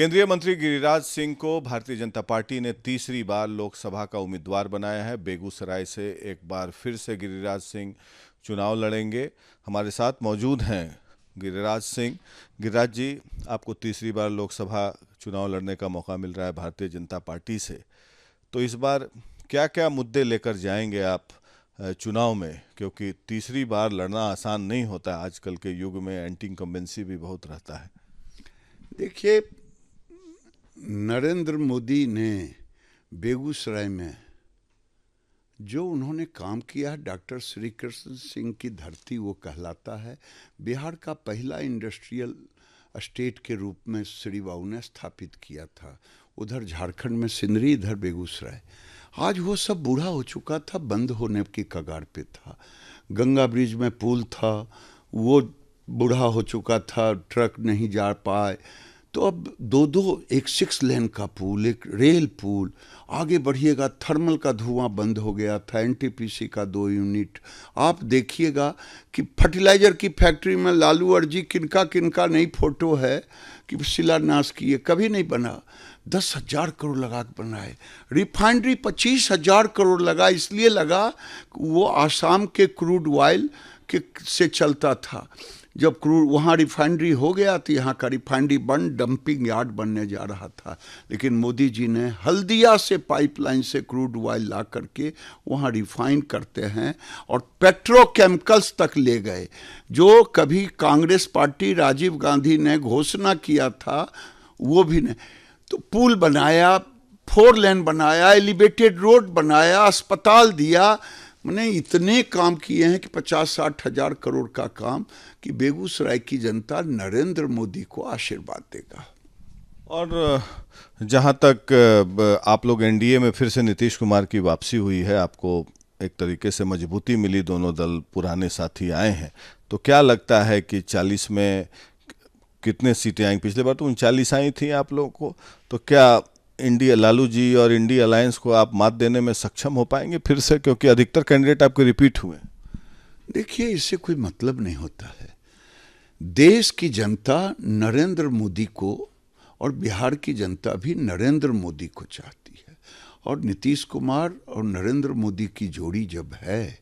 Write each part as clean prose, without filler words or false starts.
केंद्रीय मंत्री गिरिराज सिंह को भारतीय जनता पार्टी ने तीसरी बार लोकसभा का उम्मीदवार बनाया है। बेगूसराय से एक बार फिर से गिरिराज सिंह चुनाव लड़ेंगे। हमारे साथ मौजूद हैं गिरिराज सिंह। गिरिराज जी, आपको तीसरी बार लोकसभा चुनाव लड़ने का मौका मिल रहा है भारतीय जनता पार्टी से, तो इस बार क्या क्या मुद्दे लेकर जाएंगे आप चुनाव में? क्योंकि तीसरी बार लड़ना आसान नहीं होता है। आजकल के युग में एंटी इनकम्बेंसी भी बहुत रहता है। देखिए, नरेंद्र मोदी ने बेगूसराय में जो उन्होंने काम किया, डॉक्टर श्री कृष्ण सिंह की धरती वो कहलाता है। बिहार का पहला इंडस्ट्रियल स्टेट के रूप में श्री बाबू ने स्थापित किया था। उधर झारखंड में सिंदरी, इधर बेगूसराय। आज वो सब बूढ़ा हो चुका था, बंद होने की कगार पे था। गंगा ब्रिज में पुल था, वो बूढ़ा हो चुका था, ट्रक नहीं जा पाए। तो अब एक 6 लेन का पुल, एक रेल पुल, आगे बढ़िएगा थर्मल का धुआं बंद हो गया था, एनटीपीसी का 2 यूनिट। आप देखिएगा कि फर्टिलाइजर की फैक्ट्री में लालू अर्जी किनका किनका नई फोटो है कि शिलान्यास किए, कभी नहीं बना। 10,000 करोड़ लगा के बनाए। रिफाइनरी 25,000 करोड़ लगा, इसलिए लगा वो आसाम के क्रूड ऑयल के से चलता था। जब क्रूड वहाँ रिफाइनरी हो गया तो यहाँ का रिफाइनरी डंपिंग यार्ड बनने जा रहा था। लेकिन मोदी जी ने हल्दिया से पाइपलाइन से क्रूड ऑयल ला करके वहाँ रिफाइन करते हैं और पेट्रोकेमिकल्स तक ले गए, जो कभी कांग्रेस पार्टी राजीव गांधी ने घोषणा किया था वो भी नहीं। तो पुल बनाया, 4 लेन बनाया, एलिवेटेड रोड बनाया, अस्पताल दिया। मैंने इतने काम किए हैं कि 50-60 हजार करोड़ का काम कि बेगूसराय की जनता नरेंद्र मोदी को आशीर्वाद देगा। और जहां तक आप लोग एनडीए में फिर से नीतीश कुमार की वापसी हुई है, आपको एक तरीके से मजबूती मिली, दोनों दल पुराने साथी आए हैं, तो क्या लगता है कि 40 में कितने सीटें आएंगी? पिछले बार तो 39 आई थी आप लोगों को, तो क्या इंडिया लालू जी और इंडिया अलायंस को आप मात देने में सक्षम हो पाएंगे फिर से? क्योंकि अधिकतर कैंडिडेट आपके रिपीट हुए। देखिए, इससे कोई मतलब नहीं होता है। देश की जनता नरेंद्र मोदी को और बिहार की जनता भी नरेंद्र मोदी को चाहती है। और नीतीश कुमार और नरेंद्र मोदी की जोड़ी जब है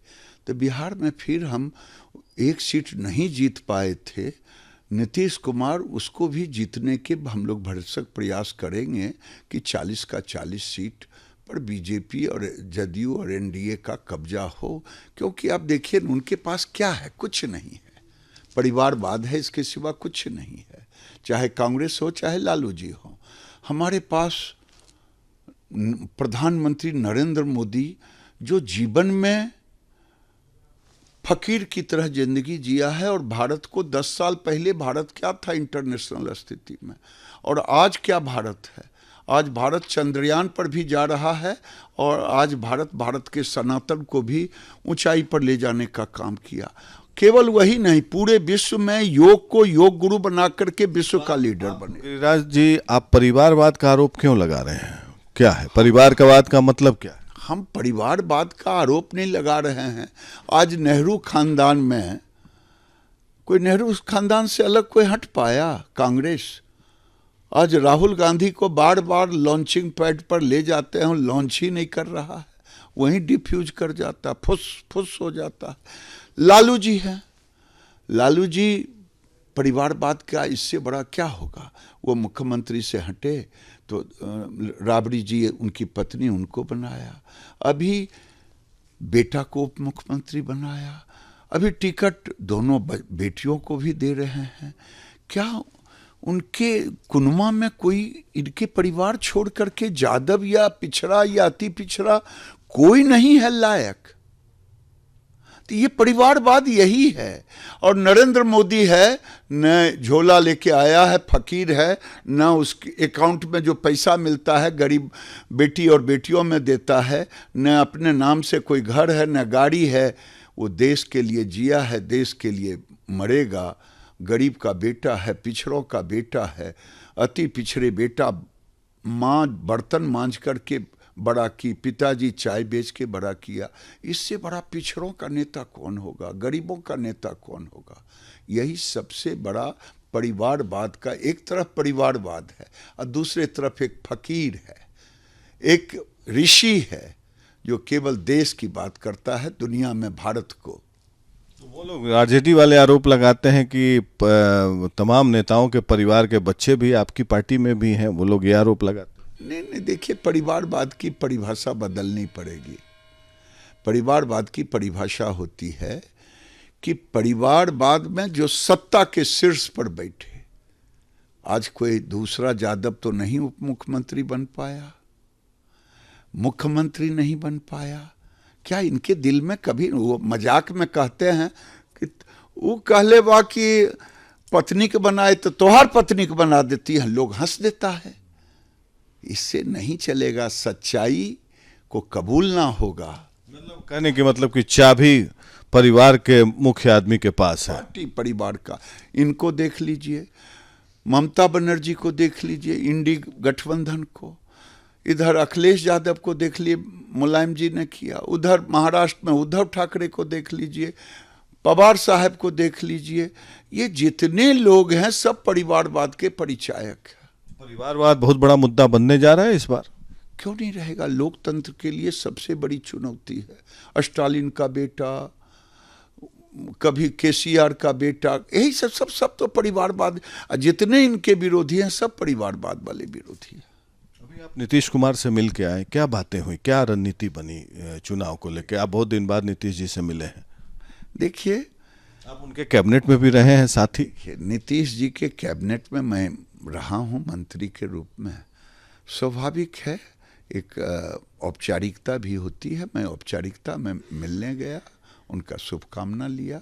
तो बिहार में फिर हम एक सीट नहीं जीत पाए थे। नीतीश कुमार उसको भी जीतने के हम लोग भरसक प्रयास करेंगे कि 40 का 40 सीट पर बीजेपी और जदयू और एनडीए का कब्जा हो। क्योंकि आप देखिए उनके पास क्या है, कुछ नहीं है। परिवारवाद है, इसके सिवा कुछ नहीं है। चाहे कांग्रेस हो चाहे लालू जी हो, हमारे पास प्रधानमंत्री नरेंद्र मोदी जो जीवन में फकीर की तरह जिंदगी जिया है। और भारत को 10 साल पहले भारत क्या था इंटरनेशनल स्थिति में, और आज क्या भारत है। आज भारत चंद्रयान पर भी जा रहा है और आज भारत के सनातन को भी ऊंचाई पर ले जाने का काम किया। केवल वही नहीं, पूरे विश्व में योग को योग गुरु बना करके विश्व का लीडर बने। गिरिराज जी, आप परिवारवाद का आरोप क्यों लगा रहे हैं? क्या है परिवारवाद का मतलब? क्या है? हम परिवारवाद का आरोप नहीं लगा रहे हैं। आज नेहरू खानदान में कोई नेहरू खानदान से अलग कोई हट पाया? कांग्रेस आज राहुल गांधी को बार बार लॉन्चिंग पैड पर ले जाते हैं, लॉन्च ही नहीं कर रहा है, वहीं डिफ्यूज कर जाता, फुस फुस हो जाता है। लालू जी हैं, लालू जी परिवारवाद का इससे बड़ा क्या होगा। वो मुख्यमंत्री से हटे तो राबड़ी जी उनकी पत्नी, उनको बनाया। अभी बेटा को उप मुख्यमंत्री बनाया। अभी टिकट दोनों बेटियों को भी दे रहे हैं। क्या उनके कुनबा में कोई इनके परिवार छोड़ करके यादव या पिछड़ा या अति पिछड़ा कोई नहीं है लायक? तो ये परिवारवाद यही है। और नरेंद्र मोदी है, न झोला लेके आया है, फकीर है, न उसके अकाउंट में जो पैसा मिलता है गरीब बेटी और बेटियों में देता है, न अपने नाम से कोई घर है, न गाड़ी है। वो देश के लिए जिया है, देश के लिए मरेगा। गरीब का बेटा है, पिछड़ों का बेटा है, अति पिछड़े बेटा माँ बर्तन मांझ करके बड़ा की, पिताजी चाय बेच के बड़ा किया। इससे बड़ा पिछड़ों का नेता कौन होगा, गरीबों का नेता कौन होगा? यही सबसे बड़ा परिवारवाद का, एक तरफ परिवारवाद है और दूसरे तरफ एक फकीर है, एक ऋषि है जो केवल देश की बात करता है, दुनिया में भारत को। तो वो लोग आरजेडी वाले आरोप लगाते हैं कि तमाम नेताओं के परिवार के बच्चे भी आपकी पार्टी में भी हैं, वो लोग ये आरोप लगाते हैं। नहीं, देखिए, परिवारवाद की परिभाषा बदलनी पड़ेगी। परिवारवाद की परिभाषा होती है कि परिवारवाद में जो सत्ता के शीर्ष पर बैठे। आज कोई दूसरा यादव तो नहीं उप मुख्यमंत्री बन पाया, मुख्यमंत्री नहीं बन पाया। क्या इनके दिल में कभी, वो मजाक में कहते हैं कि वो कहले बा कि पत्नी के बनाए तो तोहार पत्नी के बना देती है, लोग हंस देता है। इससे नहीं चलेगा, सच्चाई को कबूल ना होगा। मतलब कहने की मतलब कि चाबी परिवार के मुख्य आदमी के पास है, पार्टी परिवार का। इनको देख लीजिए, ममता बनर्जी को देख लीजिए, इंडी गठबंधन को, इधर अखिलेश यादव को देख लिए, मुलायम जी ने किया, उधर महाराष्ट्र में उद्धव ठाकरे को देख लीजिए, पवार साहब को देख लीजिए। ये जितने लोग हैं सब परिवारवाद के परिचायक हैं। परिवारवाद बहुत बड़ा मुद्दा बनने जा रहा है इस बार। क्यों नहीं रहेगा? लोकतंत्र के लिए सबसे बड़ी चुनौती है। स्टालिन का बेटा, कभी केसीआर का बेटा, यही सब तो परिवारवाद। जितने इनके विरोधी हैं सब परिवारवाद वाले विरोधी हैं। अभी आप नीतीश कुमार से मिल के आए, क्या बातें हुई, क्या रणनीति बनी चुनाव को लेकर? आप बहुत दिन बाद नीतीश जी से मिले हैं। देखिए, आप उनके कैबिनेट में भी रहे हैं साथ ही। नीतीश जी के कैबिनेट में मैं रहा हूं मंत्री के रूप में। स्वाभाविक है, एक औपचारिकता भी होती है। मैं औपचारिकता में मिलने गया, उनका शुभकामना लिया।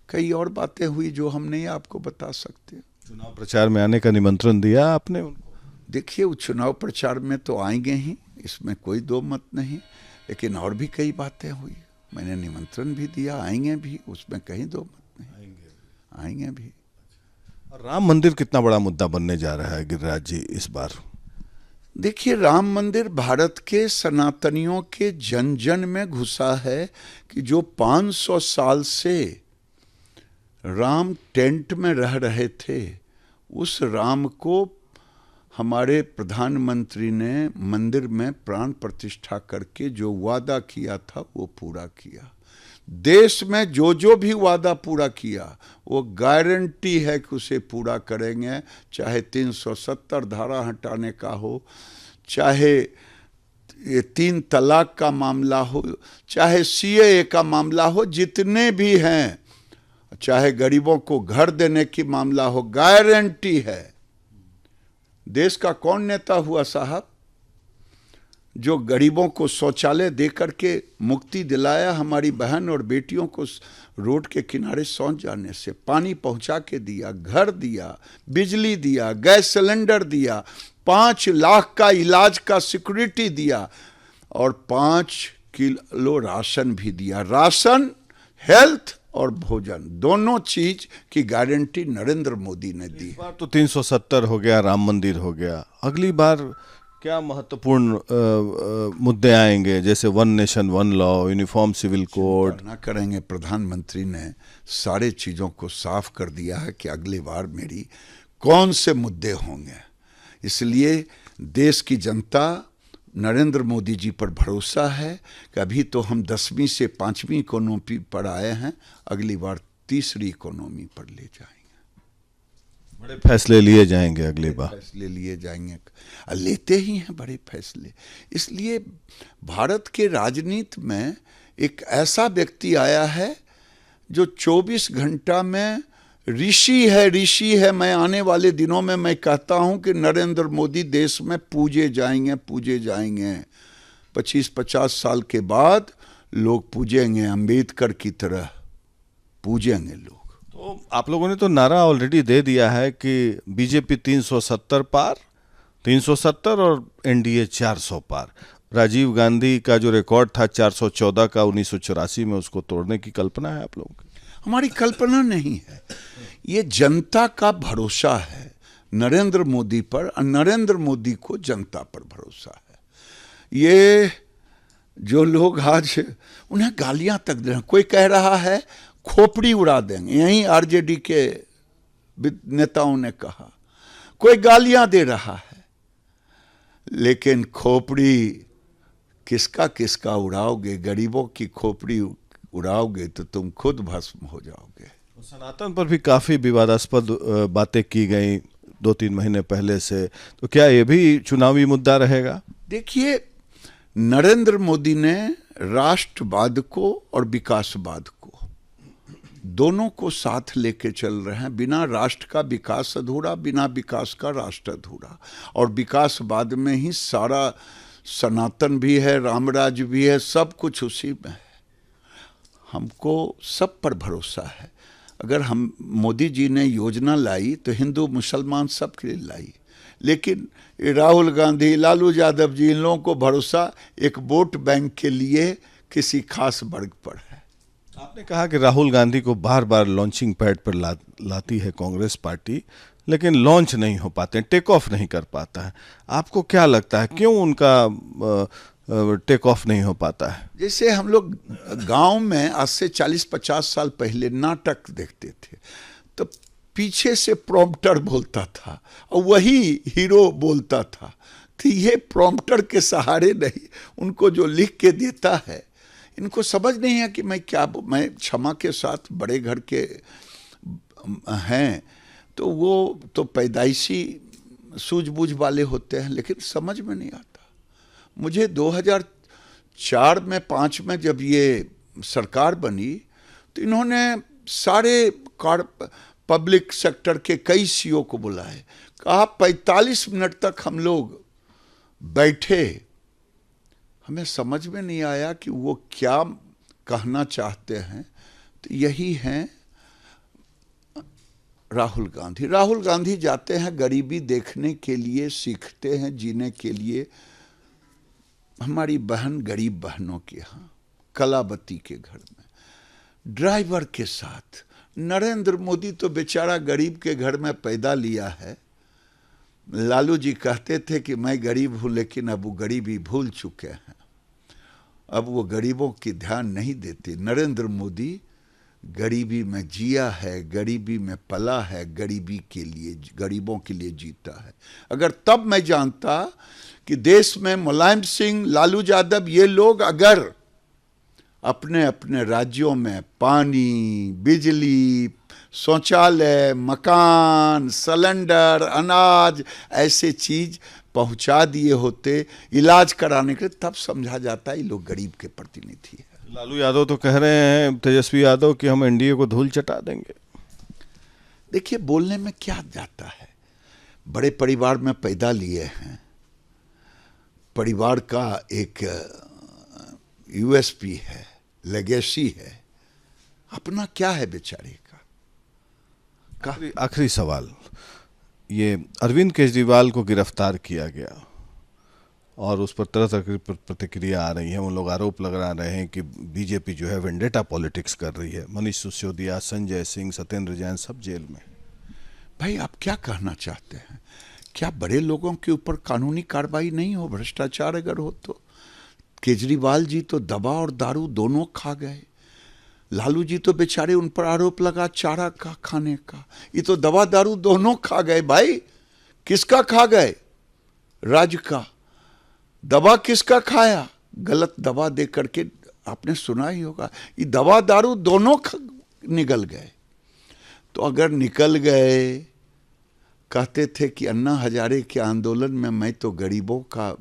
कई और बातें हुई जो हम नहीं आपको बता सकते। चुनाव प्रचार में आने का निमंत्रण दिया आपने उनको? देखिए, वो चुनाव प्रचार में तो आएंगे ही, इसमें कोई दो मत नहीं, लेकिन और भी कई बातें हुई। मैंने निमंत्रण भी दिया, आएंगे भी, उसमें कहीं दो मत नहीं, आएंगे भी। और राम मंदिर कितना बड़ा मुद्दा बनने जा रहा है गिरिराज जी इस बार? देखिए, राम मंदिर भारत के सनातनियों के जन जन में घुसा है कि जो 500 साल से राम टेंट में रह रहे थे, उस राम को हमारे प्रधानमंत्री ने मंदिर में प्राण प्रतिष्ठा करके जो वादा किया था वो पूरा किया। देश में जो भी वादा पूरा किया वो गारंटी है कि उसे पूरा करेंगे, चाहे 370 धारा हटाने का हो, चाहे ये 3 तलाक का मामला हो, चाहे सीएए का मामला हो, जितने भी हैं, चाहे गरीबों को घर देने की मामला हो, गारंटी है। देश का कौन नेता हुआ साहब जो गरीबों को शौचालय दे करके मुक्ति दिलाया, हमारी बहन और बेटियों को रोड के किनारे शौच जाने से, पानी पहुंचा के दिया, घर दिया, बिजली दिया, गैस सिलेंडर दिया, 5 लाख का इलाज का सिक्योरिटी दिया और 5 किलो राशन भी दिया। राशन, हेल्थ और भोजन, दोनों चीज की गारंटी नरेंद्र मोदी ने दी। इस बार तो 370 हो गया, राम मंदिर हो गया, अगली बार क्या महत्वपूर्ण मुद्दे आएंगे? जैसे one nation one law, uniform civil code. ना करेंगे, प्रधानमंत्री ने सारे चीज़ों को साफ कर दिया है कि अगली बार मेरी कौन से मुद्दे होंगे। इसलिए देश की जनता नरेंद्र मोदी जी पर भरोसा है कि अभी तो हम 10वीं से 5वीं इकोनॉमी पर आए हैं, अगली बार 3री इकोनॉमी पर ले जाएंगे। बड़े फैसले लिए जाएंगे अगली बार। फैसले लिए जाएंगे, लेते ही हैं बड़े फैसले। इसलिए भारत के राजनीति में एक ऐसा व्यक्ति आया है जो 24 घंटा में ऋषि है। मैं आने वाले दिनों में मैं कहता हूं कि नरेंद्र मोदी देश में पूजे जाएंगे। 25-50 साल के बाद लोग पूजेंगे, अंबेडकर की तरह पूजेंगे लोग। तो आप लोगों ने तो नारा ऑलरेडी दे दिया है कि बीजेपी 370 पार, 370 और एनडीए 400 पार। राजीव गांधी का जो रिकॉर्ड था 414 का 1984 में, उसको तोड़ने की कल्पना है आप लोगों की? हमारी कल्पना नहीं है, ये जनता का भरोसा है नरेंद्र मोदी पर, और नरेंद्र मोदी को जनता पर भरोसा है। ये जो लोग आज उन्हें गालियां तक दे रहे हैं, कोई कह रहा है खोपड़ी उड़ा देंगे, यहीं आरजेडी के नेताओं ने कहा, कोई गालियां दे रहा है, लेकिन खोपड़ी किसका किसका उड़ाओगे, गरीबों की खोपड़ी उड़ाओगे तो तुम खुद भस्म हो जाओगे। सनातन पर भी काफी विवादास्पद बातें की गई 2-3 महीने पहले से, तो क्या ये भी चुनावी मुद्दा रहेगा? देखिए, नरेंद्र मोदी ने राष्ट्रवाद को और विकासवाद को दोनों को साथ लेके चल रहे हैं। बिना राष्ट्र का विकास अधूरा, बिना विकास का राष्ट्र अधूरा। और विकासवाद में ही सारा सनातन भी है, रामराज भी है, सब कुछ उसी में है। हमको सब पर भरोसा है। अगर हम मोदी जी ने योजना लाई तो हिंदू मुसलमान सब के लिए लाई, लेकिन राहुल गांधी, लालू यादव जी, इन लोगों को भरोसा एक वोट बैंक के लिए किसी खास वर्ग पर है। आपने कहा कि राहुल गांधी को बार बार लॉन्चिंग पैड पर लाती है कांग्रेस पार्टी, लेकिन लॉन्च नहीं हो पाते, टेक ऑफ नहीं कर पाता है। आपको क्या लगता है क्यों उनका टेक ऑफ नहीं हो पाता है? जैसे हम लोग गांव में आज से 40-50 साल पहले नाटक देखते थे, तो पीछे से प्रॉम्प्टर बोलता था और वही हीरो बोलता था। तो ये प्रॉम्प्टर के सहारे नहीं, उनको जो लिख के देता है, इनको समझ नहीं है कि मैं क्षमा के साथ बड़े घर के हैं, तो वो तो पैदाइशी सूझबूझ वाले होते हैं, लेकिन समझ में नहीं आता। मुझे 2004 में 5 में जब ये सरकार बनी तो इन्होंने सारे पब्लिक सेक्टर के कई सीईओ को बुलाए, कहा 45 मिनट तक हम लोग बैठे, हमें समझ में नहीं आया कि वो क्या कहना चाहते हैं। तो यही हैं राहुल गांधी। राहुल गांधी जाते हैं गरीबी देखने के लिए, सीखते हैं जीने के लिए। हमारी बहन गरीब बहनों के यहाँ कलावती के घर में ड्राइवर के साथ, नरेंद्र मोदी तो बेचारा गरीब के घर में पैदा लिया है। लालू जी कहते थे कि मैं गरीब हूँ, लेकिन अब वो गरीबी भूल चुके हैं, अब वो गरीबों की ध्यान नहीं देते। नरेंद्र मोदी गरीबी में जिया है, गरीबी में पला है, गरीबी के लिए, गरीबों के लिए जीता है। अगर तब मैं जानता कि देश में मुलायम सिंह, लालू यादव, ये लोग अगर अपने अपने राज्यों में पानी, बिजली, शौचालय, मकान, सिलेंडर, अनाज, ऐसे चीज पहुंचा दिए होते इलाज कराने के, तब समझा जाता है ये लोग गरीब के प्रतिनिधि है। लालू यादव तो कह रहे हैं, तेजस्वी यादव, कि हम एनडीए को धूल चटा देंगे। देखिए, बोलने में क्या जाता है, बड़े परिवार में पैदा लिए हैं, परिवार का एक यूएसपी है, लेगेसी है, अपना क्या है बेचारे का। आखिरी सवाल, ये अरविंद केजरीवाल को गिरफ्तार किया गया और उस पर तरह तरह की प्रतिक्रिया आ रही है। वो लोग आरोप लगा रहे हैं कि बीजेपी जो है वेंडेटा पॉलिटिक्स कर रही है। मनीष सिसोदिया, संजय सिंह, सत्येंद्र जैन सब जेल में। भाई, आप क्या कहना चाहते हैं? क्या बड़े लोगों के ऊपर कानूनी कार्रवाई नहीं हो? भ्रष्टाचार अगर हो तो? केजरीवाल जी तो दवा और दारू दोनों खा गए। लालू जी तो बेचारे, उन पर आरोप लगा चारा का खाने का, ये तो दवा दारू दोनों खा गए। भाई, किसका खा गए? राज्य का। दवा किसका खाया? गलत दवा दे करके, आपने सुना ही होगा। ये दवा दारू दोनों निकल गए। तो अगर निकल गए, कहते थे कि अन्ना हजारे के आंदोलन में मैं तो गरीबों का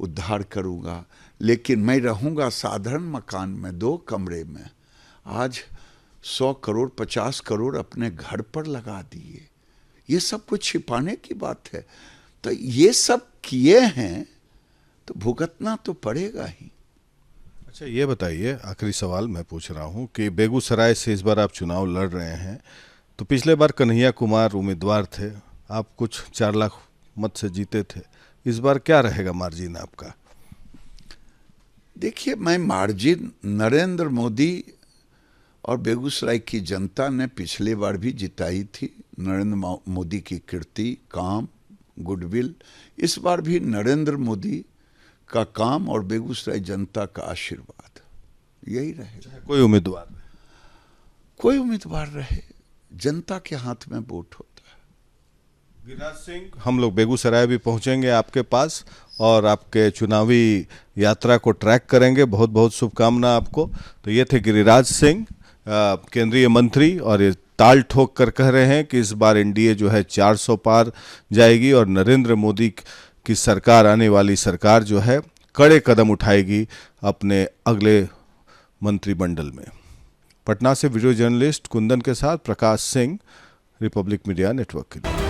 उद्धार करूंगा, लेकिन मैं रहूंगा साधारण मकान में 2 कमरे में। आज 100 करोड़ 50 करोड़ अपने घर पर लगा दिए। ये सब कुछ छिपाने की बात है। तो ये सब किए हैं तो भुगतना तो पड़ेगा ही। अच्छा, ये बताइए, आखिरी सवाल मैं पूछ रहा हूँ कि बेगूसराय से इस बार आप चुनाव लड़ रहे हैं, तो पिछले बार कन्हैया कुमार उम्मीदवार थे, आप कुछ 4 लाख मत से जीते थे। इस बार क्या रहेगा मार्जिन आपका? देखिए, मैं मार्जिन, नरेंद्र मोदी और बेगूसराय की जनता ने पिछले बार भी जिताई थी। नरेंद्र मोदी की कीर्ति, काम, गुडविल, इस बार भी नरेंद्र मोदी का काम और बेगूसराय जनता का आशीर्वाद, यही रहेगा। कोई उम्मीदवार रहे, जनता के हाथ में वोट होता है। गिरिराज सिंह, हम लोग बेगूसराय भी पहुंचेंगे आपके पास और आपके चुनावी यात्रा को ट्रैक करेंगे। बहुत बहुत शुभकामना आपको। तो ये थे गिरिराज सिंह, केंद्रीय मंत्री, और ये ताल ठोक कर कह रहे हैं कि इस बार एनडीए जो है 400 पार जाएगी और नरेंद्र मोदी की सरकार, आने वाली सरकार जो है, कड़े कदम उठाएगी अपने अगले मंत्रिमंडल में। पटना से वीडियो जर्नलिस्ट कुंदन के साथ Prakash Singh, Republic media network के लिए।